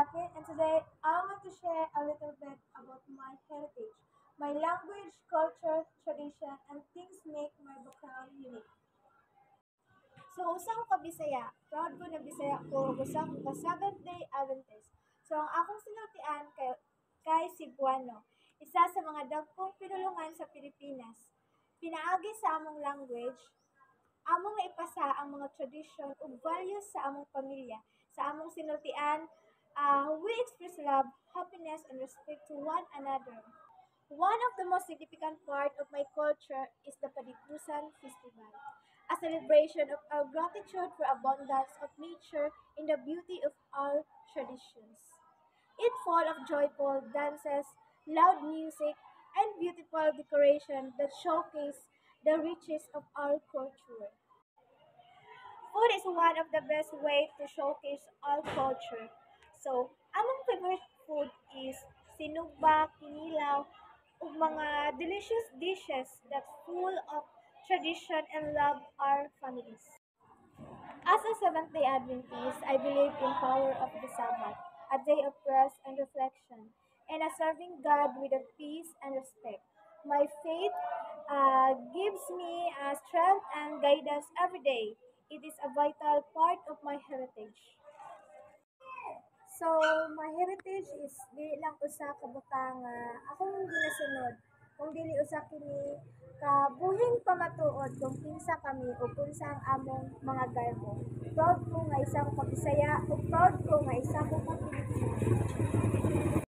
Jackie, and today I want to share a little bit about my heritage, my language, culture, tradition, and things make my background unique. So, usa ko ka Bisaya. Proud ko na Bisaya ko, usa ko ka Seventh-day Adventist. So, ang akong sinultian kay Cebuano, isa sa mga dagkong pinulungan sa Pilipinas. Pinaagi sa among language, among naipasa ang mga tradition ug values sa among pamilya. Sa among sinultian, we express love, happiness, and respect to one another. One of the most significant part of my culture is the Padigusan Festival, a celebration of our gratitude for abundance of nature and the beauty of our traditions. It full of joyful dances, loud music, and beautiful decoration that showcase the riches of our culture. Food is one of the best way to showcase our culture. So, among favorite food is sinugba, kinilaw, ug mga delicious dishes that full of tradition and love our families. As a Seventh-day Adventist, I believe in power of the Sabbath, a day of rest and reflection, and a serving God with a peace and respect. My faith gives me strength and guidance every day. It is a vital part of my heritage. So, my heritage is dili lang usa ka butang akong ginasunod. Kung dili usa kini ka buhing pamatuod kung kinsa kami o kinsa ang among mga garbo. Proud ko nga isa ko ka Bisaya ug proud ko nga isa ko ka Pilipino.